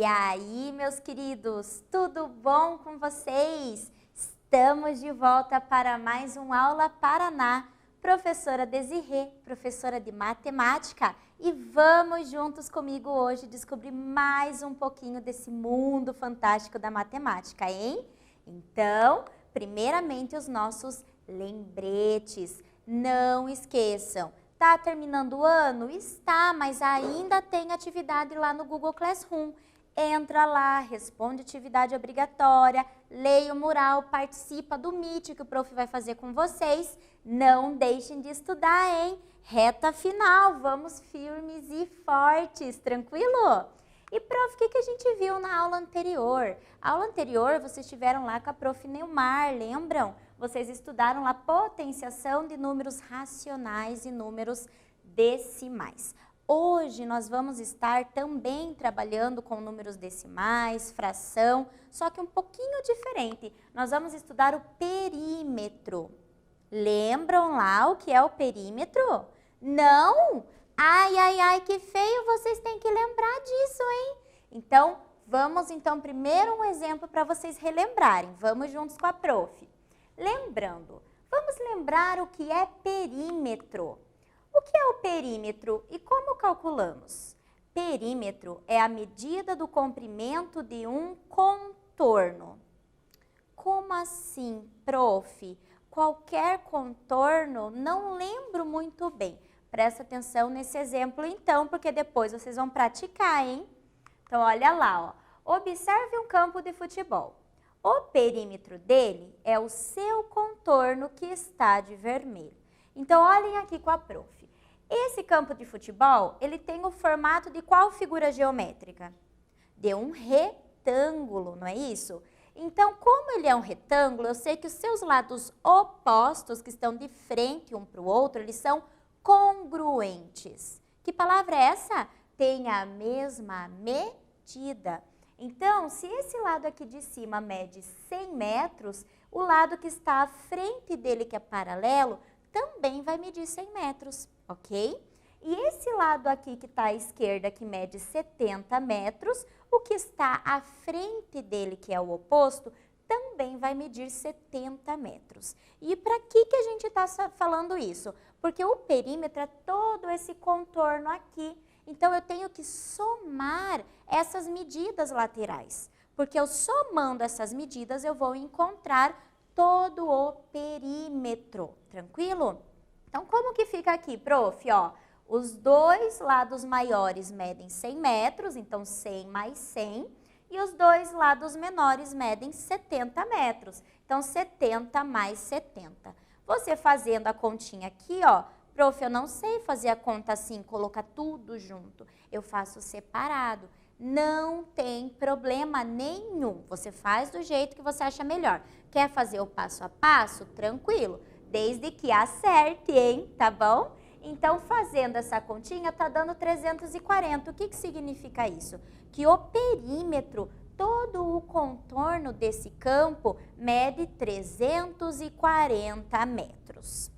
aí, meus queridos, tudo bom com vocês? Estamos de volta para mais um Aula Paraná. Professora Desirê, professora de matemática, e vamos juntos comigo hoje descobrir mais um pouquinho desse mundo fantástico da matemática, hein? Então, primeiramente os nossos lembretes. Não esqueçam, tá terminando o ano? Está, mas ainda tem atividade lá no Google Classroom. Entra lá, responde atividade obrigatória, leia o mural, participa do Meet que o prof vai fazer com vocês. Não deixem de estudar, hein? Reta final, vamos firmes e fortes, tranquilo? E prof, o que a gente viu na aula anterior? A aula anterior vocês estiveram lá com a prof Neumar, lembram? Vocês estudaram lá potenciação de números racionais e números decimais. Hoje nós vamos estar também trabalhando com números decimais, fração, só que um pouquinho diferente. Nós vamos estudar o perímetro. Lembram lá o que é o perímetro? Não? Ai, que feio, vocês têm que lembrar disso, hein? Então, vamos primeiro um exemplo para vocês relembrarem. Vamos juntos com a prof. Lembrando, vamos lembrar o que é perímetro. O que é o perímetro e como calculamos? Perímetro é a medida do comprimento de um contorno. Como assim, prof? Qualquer contorno? Não lembro muito bem. Presta atenção nesse exemplo então, porque depois vocês vão praticar, hein? Então, olha lá, ó. Observe um campo de futebol. O perímetro dele é o seu contorno que está de vermelho. Então, olhem aqui com a prof. Esse campo de futebol, ele tem o formato de qual figura geométrica? De um retângulo, não é isso? Então, como ele é um retângulo, eu sei que os seus lados opostos, que estão de frente um para o outro, eles são congruentes. Que palavra é essa? Tem a mesma medida. Então, se esse lado aqui de cima mede 100 metros, o lado que está à frente dele, que é paralelo, também vai medir 100 metros, ok? E esse lado aqui que está à esquerda, que mede 70 metros, o que está à frente dele, que é o oposto, também vai medir 70 metros. E para que a gente está falando isso? Porque o perímetro é todo esse contorno aqui. Então, eu tenho que somar essas medidas laterais. Porque eu somando essas medidas, eu vou encontrar todo o perímetro. Tranquilo? Então, como que fica aqui, prof? Ó, os dois lados maiores medem 100 metros, então 100 mais 100. E os dois lados menores medem 70 metros. Então, 70 mais 70. Você fazendo a continha aqui, ó, prof, eu não sei fazer a conta assim, colocar tudo junto. Eu faço separado. Não tem problema nenhum. Você faz do jeito que você acha melhor. Quer fazer o passo a passo? Tranquilo. Desde que acerte, hein? Tá bom? Então, fazendo essa continha, tá dando 340. O que significa isso? Que o perímetro, todo o contorno desse campo, mede 340 metros.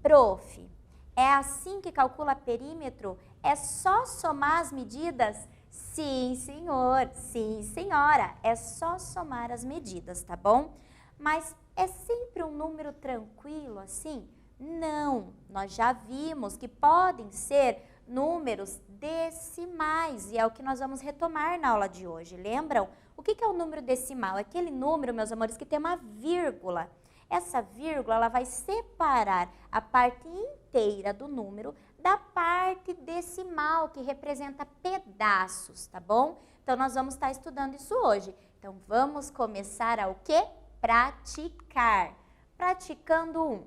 Prof, é assim que calcula perímetro? É só somar as medidas? Sim, senhor. Sim, senhora. É só somar as medidas, tá bom? Mas é sempre um número tranquilo assim? Não. Nós já vimos que podem ser números decimais e é o que nós vamos retomar na aula de hoje. Lembram? O que é o número decimal? É aquele número, meus amores, que tem uma vírgula. Essa vírgula ela vai separar a parte inteira do número da parte decimal, que representa pedaços, tá bom? Então, nós vamos estar estudando isso hoje. Então, vamos começar a o quê? Praticar. Praticando 1.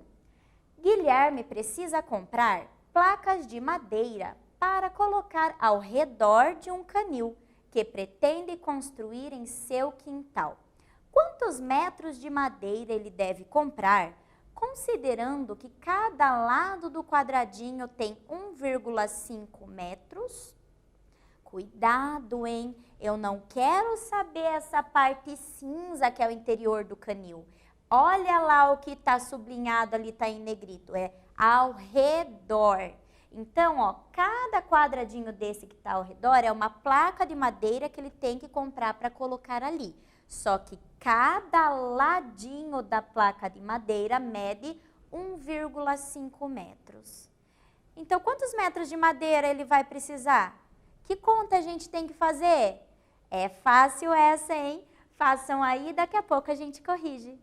Guilherme precisa comprar placas de madeira para colocar ao redor de um canil que pretende construir em seu quintal. Quantos metros de madeira ele deve comprar, considerando que cada lado do quadradinho tem 1,5 metros? Cuidado, hein? Eu não quero saber essa parte cinza que é o interior do canil. Olha lá o que está sublinhado ali, está em negrito, é ao redor. Então, ó, cada quadradinho desse que está ao redor é uma placa de madeira que ele tem que comprar para colocar ali. Só que cada ladinho da placa de madeira mede 1,5 metros. Então, quantos metros de madeira ele vai precisar? Que conta a gente tem que fazer? É fácil essa, hein? Façam aí, daqui a pouco a gente corrige.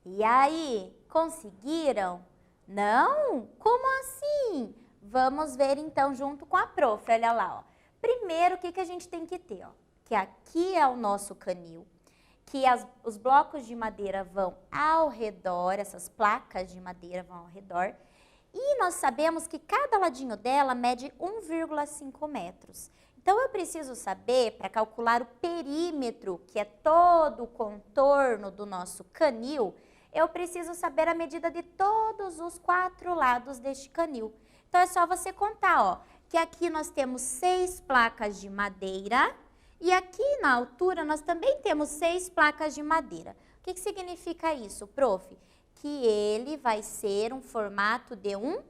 E aí, conseguiram? Não? Como assim? Vamos ver então junto com a prof, olha lá, ó. Primeiro, o que a gente tem que ter, ó? Que aqui é o nosso canil, que os blocos de madeira vão ao redor, essas placas de madeira vão ao redor, e nós sabemos que cada ladinho dela mede 1,5 metros. Então, eu preciso saber, para calcular o perímetro, que é todo o contorno do nosso canil, eu preciso saber a medida de todos os 4 lados deste canil. Então, é só você contar, ó, que aqui nós temos 6 placas de madeira e aqui na altura nós também temos 6 placas de madeira. O que significa isso, prof? Que ele vai ser um formato de um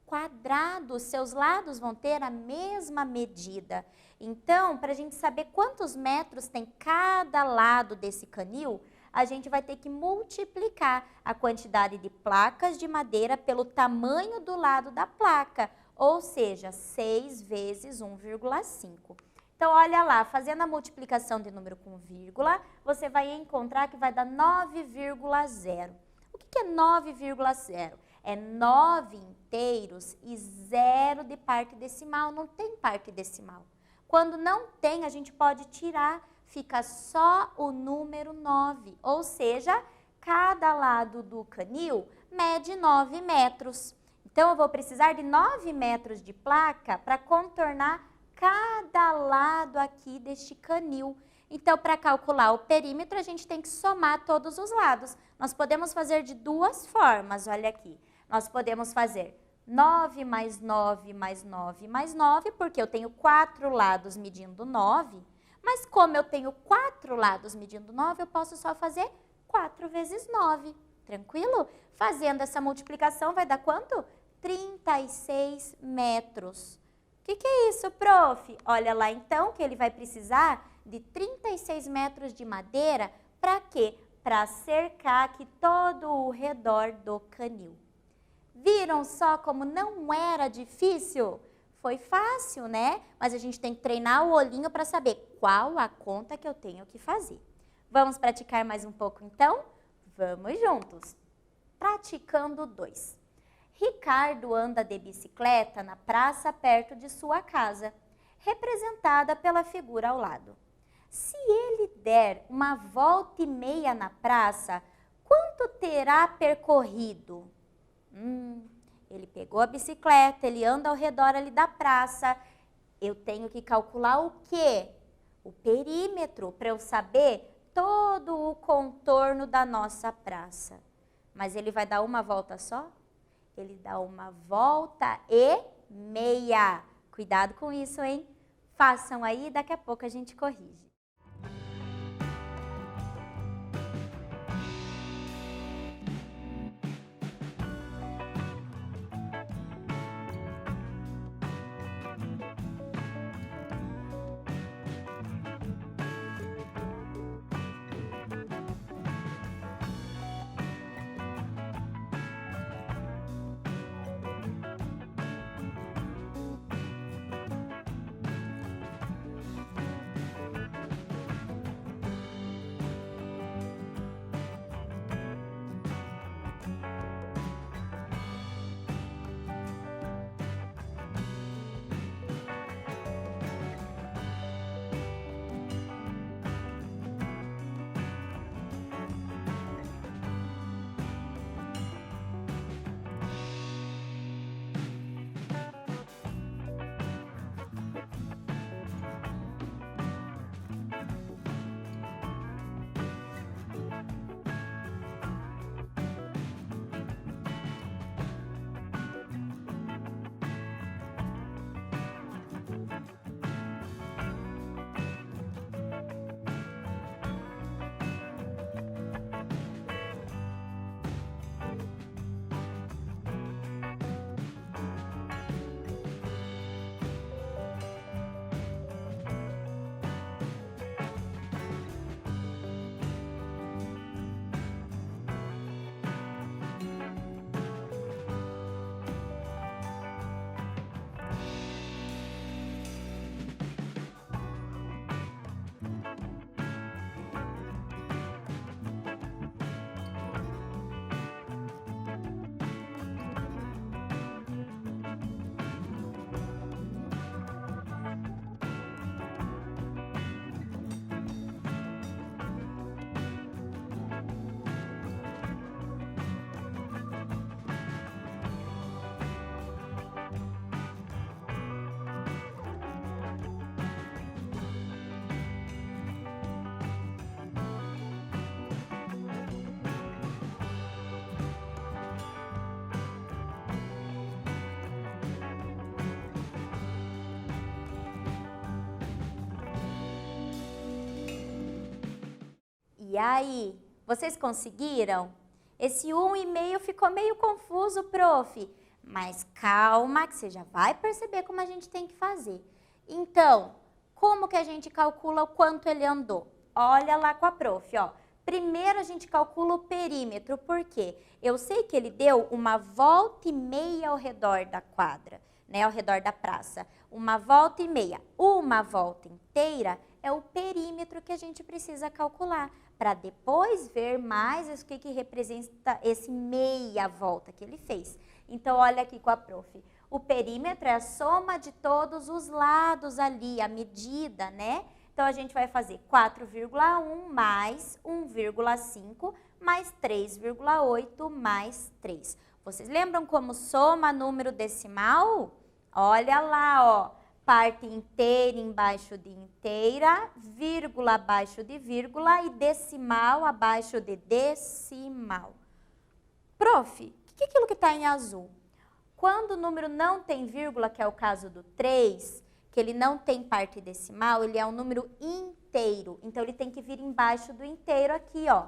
quadrado, os seus lados vão ter a mesma medida. Então, para a gente saber quantos metros tem cada lado desse canil, a gente vai ter que multiplicar a quantidade de placas de madeira pelo tamanho do lado da placa, ou seja, 6 vezes 1,5. Então, olha lá, fazendo a multiplicação de número com vírgula, você vai encontrar que vai dar 9,0. O que é 9,0? É 9 inteiros e 0 de parte decimal, não tem parte decimal. Quando não tem, a gente pode tirar, fica só o número 9, ou seja, cada lado do canil mede 9 metros. Então, eu vou precisar de 9 metros de placa para contornar cada lado aqui deste canil. Então, para calcular o perímetro, a gente tem que somar todos os lados. Nós podemos fazer de duas formas, olha aqui. Nós podemos fazer 9 mais 9 mais 9 mais 9, porque eu tenho 4 lados medindo 9, mas como eu tenho 4 lados medindo 9, eu posso só fazer 4 vezes 9, tranquilo? Fazendo essa multiplicação vai dar quanto? 36 metros. O que é isso, prof? Olha lá então que ele vai precisar de 36 metros de madeira para quê? Para cercar aqui todo o redor do canil. Viram só como não era difícil? Foi fácil, né? Mas a gente tem que treinar o olhinho para saber qual a conta que eu tenho que fazer. Vamos praticar mais um pouco então? Vamos juntos. Praticando 2. Ricardo anda de bicicleta na praça perto de sua casa, representada pela figura ao lado. Se ele der uma volta e meia na praça, quanto terá percorrido? Ele pegou a bicicleta, ele anda ao redor ali da praça. Eu tenho que calcular o quê? O perímetro, para eu saber todo o contorno da nossa praça. Mas ele vai dar uma volta só? Ele dá uma volta e meia. Cuidado com isso, hein? Façam aí, daqui a pouco a gente corrige. E aí, vocês conseguiram? Esse 1,5 ficou meio confuso, prof. Mas calma, que você já vai perceber como a gente tem que fazer. Então, como que a gente calcula o quanto ele andou? Olha lá com a prof, ó. Primeiro a gente calcula o perímetro, por quê? Eu sei que ele deu uma volta e meia ao redor da quadra, né, ao redor da praça. Uma volta e meia. Uma volta inteira é o perímetro que a gente precisa calcular, para depois ver mais o que representa esse meia volta que ele fez. Então, olha aqui com a prof. O perímetro é a soma de todos os lados ali, a medida, né? Então, a gente vai fazer 4,1 mais 1,5 mais 3,8 mais 3. Vocês lembram como soma número decimal? Olha lá, ó. Parte inteira embaixo de inteira, vírgula abaixo de vírgula e decimal abaixo de decimal. Prof, o que é aquilo que está em azul? Quando o número não tem vírgula, que é o caso do 3, que ele não tem parte decimal, ele é um número inteiro. Então, ele tem que vir embaixo do inteiro aqui, ó.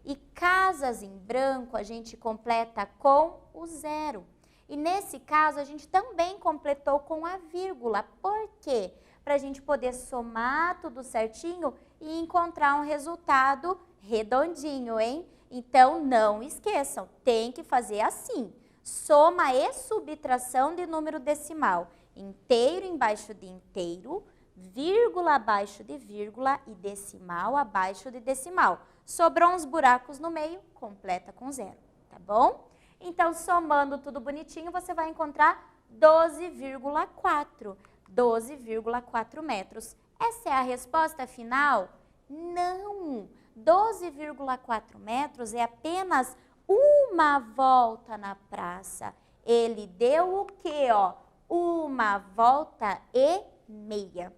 E casas em branco, a gente completa com o 0. E nesse caso, a gente também completou com a vírgula. Por quê? Para a gente poder somar tudo certinho e encontrar um resultado redondinho, hein? Então, não esqueçam, tem que fazer assim. Soma e subtração de número decimal. Inteiro embaixo de inteiro, vírgula abaixo de vírgula e decimal abaixo de decimal. Sobrou uns buracos no meio, completa com zero, tá bom? Então, somando tudo bonitinho, você vai encontrar 12,4. 12,4 metros. Essa é a resposta final? Não! 12,4 metros é apenas uma volta na praça. Ele deu o quê, ó? Uma volta e meia.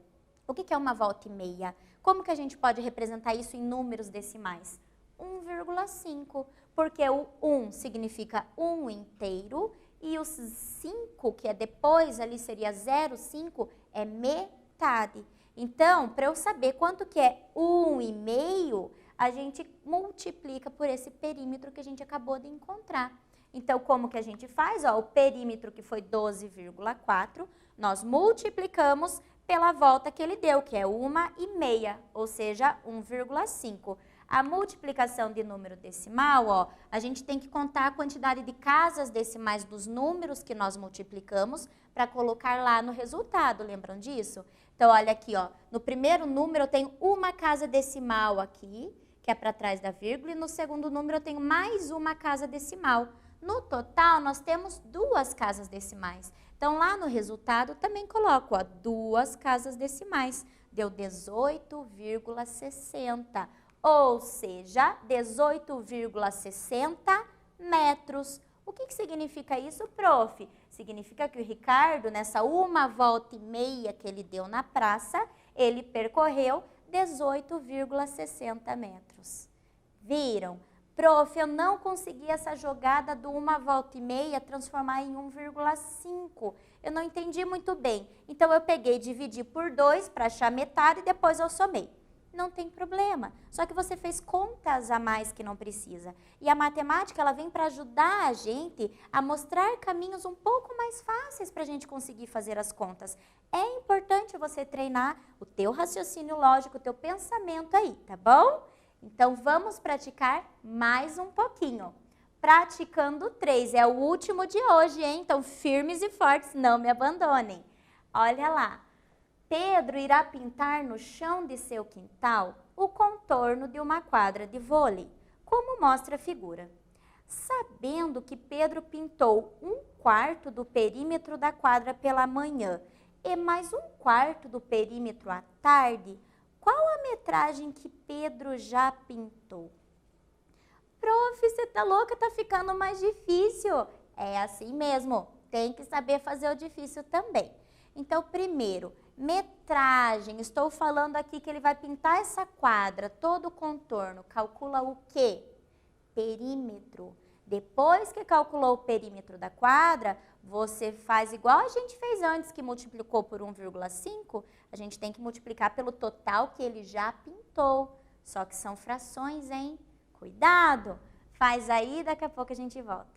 O que é uma volta e meia? Como que a gente pode representar isso em números decimais? 1,5, porque o 1 significa 1 inteiro e os 5, que é depois, ali seria 0,5, é metade. Então, para eu saber quanto que é 1,5, a gente multiplica por esse perímetro que a gente acabou de encontrar. Então, como que a gente faz? Ó, o perímetro que foi 12,4, nós multiplicamos pela volta que ele deu, que é 1,5, ou seja, 1,5. A multiplicação de número decimal, ó, a gente tem que contar a quantidade de casas decimais dos números que nós multiplicamos para colocar lá no resultado, lembram disso? Então, olha aqui, ó, no primeiro número eu tenho uma casa decimal aqui, que é para trás da vírgula, e no segundo número eu tenho mais uma casa decimal. No total, nós temos duas casas decimais. Então, lá no resultado, também coloco, ó, duas casas decimais. Deu 18,60. Ou seja, 18,60 metros. O que significa isso, prof? Significa que o Ricardo, nessa uma volta e meia que ele deu na praça, ele percorreu 18,60 metros. Viram? Prof, eu não consegui essa jogada do uma volta e meia transformar em 1,5. Eu não entendi muito bem. Então, eu peguei e dividi por 2 para achar metade e depois eu somei. Não tem problema. Só que você fez contas a mais que não precisa. E a matemática, ela vem para ajudar a gente a mostrar caminhos um pouco mais fáceis para a gente conseguir fazer as contas. É importante você treinar o teu raciocínio lógico, o teu pensamento aí, tá bom? Então, vamos praticar mais um pouquinho. Praticando 3, é o último de hoje, hein? Então, firmes e fortes, não me abandonem. Olha lá. Pedro irá pintar no chão de seu quintal o contorno de uma quadra de vôlei, como mostra a figura. Sabendo que Pedro pintou 1/4 do perímetro da quadra pela manhã e mais 1/4 do perímetro à tarde, qual a metragem que Pedro já pintou? Prof, você tá louca? Tá ficando mais difícil. É assim mesmo, tem que saber fazer o difícil também. Então, primeiro, metragem. Estou falando aqui que ele vai pintar essa quadra, todo o contorno. Calcula o quê? Perímetro. Depois que calculou o perímetro da quadra, você faz igual a gente fez antes, que multiplicou por 1,5. A gente tem que multiplicar pelo total que ele já pintou. Só que são frações, hein? Cuidado! Faz aí, daqui a pouco a gente volta.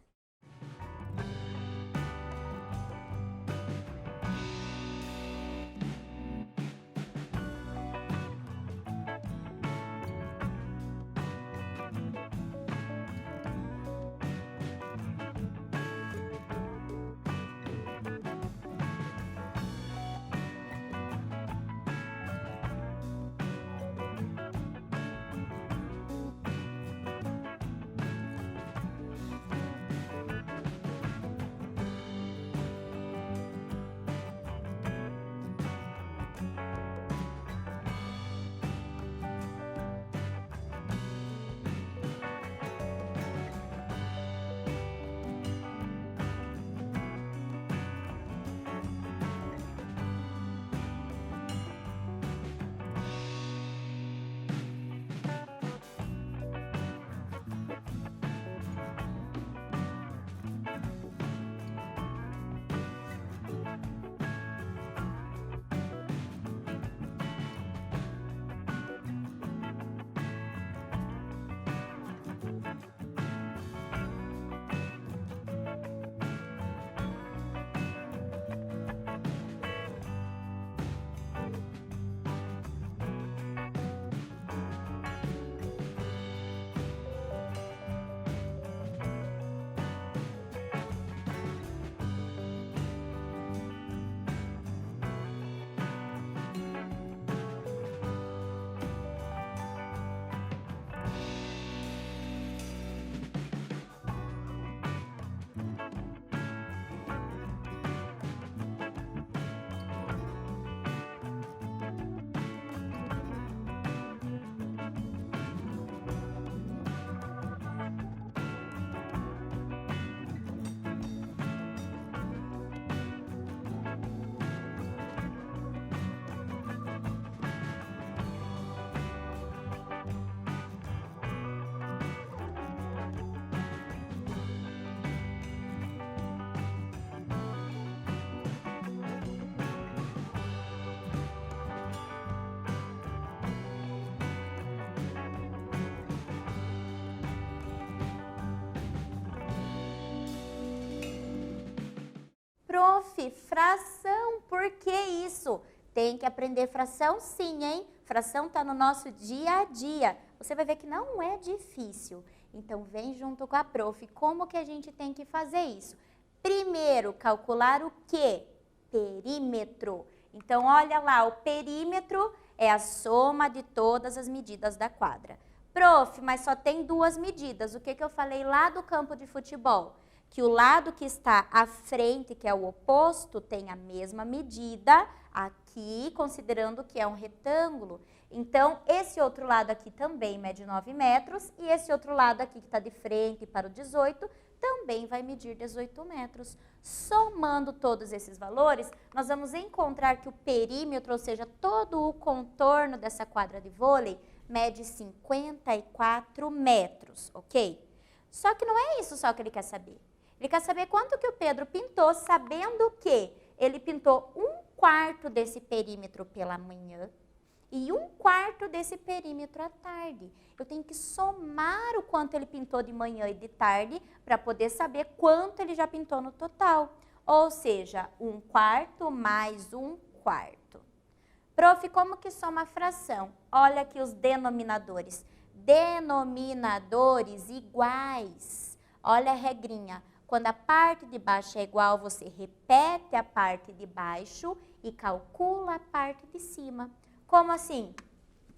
Prof, fração, por que isso? Tem que aprender fração sim, hein? Fração está no nosso dia a dia. Você vai ver que não é difícil. Então, vem junto com a prof. Como que a gente tem que fazer isso? Primeiro, calcular o quê? Perímetro. Então, olha lá, o perímetro é a soma de todas as medidas da quadra. Prof, mas só tem duas medidas. O que eu falei lá do campo de futebol? Que o lado que está à frente, que é o oposto, tem a mesma medida aqui, considerando que é um retângulo. Então, esse outro lado aqui também mede 9 metros e esse outro lado aqui que está de frente para o 18 também vai medir 18 metros. Somando todos esses valores, nós vamos encontrar que o perímetro, ou seja, todo o contorno dessa quadra de vôlei, mede 54 metros, ok? Só que não é isso só que ele quer saber. Ele quer saber quanto que o Pedro pintou, sabendo que ele pintou 1/4 desse perímetro pela manhã e 1/4 desse perímetro à tarde. Eu tenho que somar o quanto ele pintou de manhã e de tarde para poder saber quanto ele já pintou no total. Ou seja, 1/4 mais 1/4. Prof, como que soma a fração? Olha aqui os denominadores. Denominadores iguais. Olha a regrinha. Quando a parte de baixo é igual, você repete a parte de baixo e calcula a parte de cima. Como assim?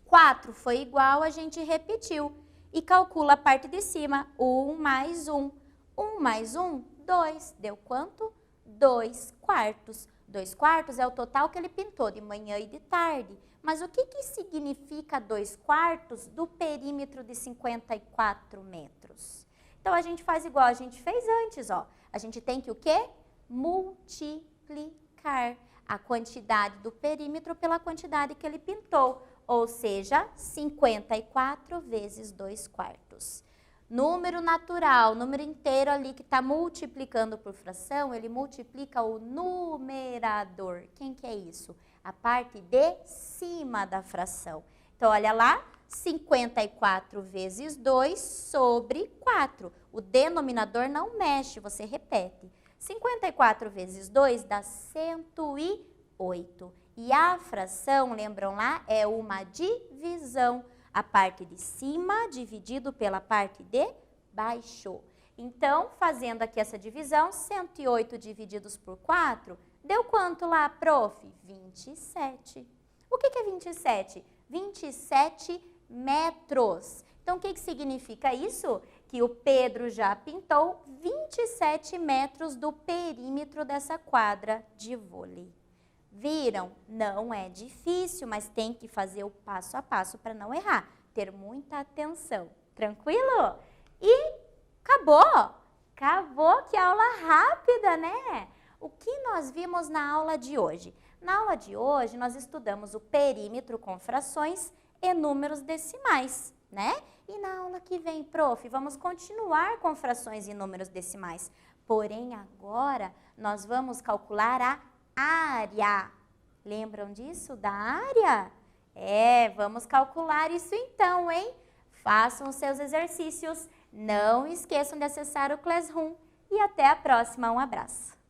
4 foi igual, a gente repetiu. E calcula a parte de cima. 1 mais 1. 1 mais 1, 2. Deu quanto? 2/4. 2/4 é o total que ele pintou de manhã e de tarde. Mas o que significa 2/4 do perímetro de 54 metros? Então, a gente faz igual a gente fez antes, ó. A gente tem que o quê? Multiplicar a quantidade do perímetro pela quantidade que ele pintou. Ou seja, 54 vezes 2/4. Número natural, número inteiro ali que está multiplicando por fração, ele multiplica o numerador. Quem que é isso? A parte de cima da fração. Então, olha lá. 54 vezes 2 sobre 4. O denominador não mexe, você repete. 54 vezes 2 dá 108. E a fração, lembram lá, é uma divisão. A parte de cima dividido pela parte de baixo. Então, fazendo aqui essa divisão, 108 divididos por 4, deu quanto lá, prof? 27. O que é 27? 27 metros. Então, o que significa isso? Que o Pedro já pintou 27 metros do perímetro dessa quadra de vôlei. Viram? Não é difícil, mas tem que fazer o passo a passo para não errar. Ter muita atenção. Tranquilo? E acabou! Acabou, que aula rápida, né? O que nós vimos na aula de hoje? Na aula de hoje, nós estudamos o perímetro com frações e números decimais, né? E na aula que vem, prof, vamos continuar com frações e números decimais. Porém, agora, nós vamos calcular a área. Lembram disso, da área? Vamos calcular isso então, hein? Façam os seus exercícios. Não esqueçam de acessar o Classroom. E até a próxima. Um abraço.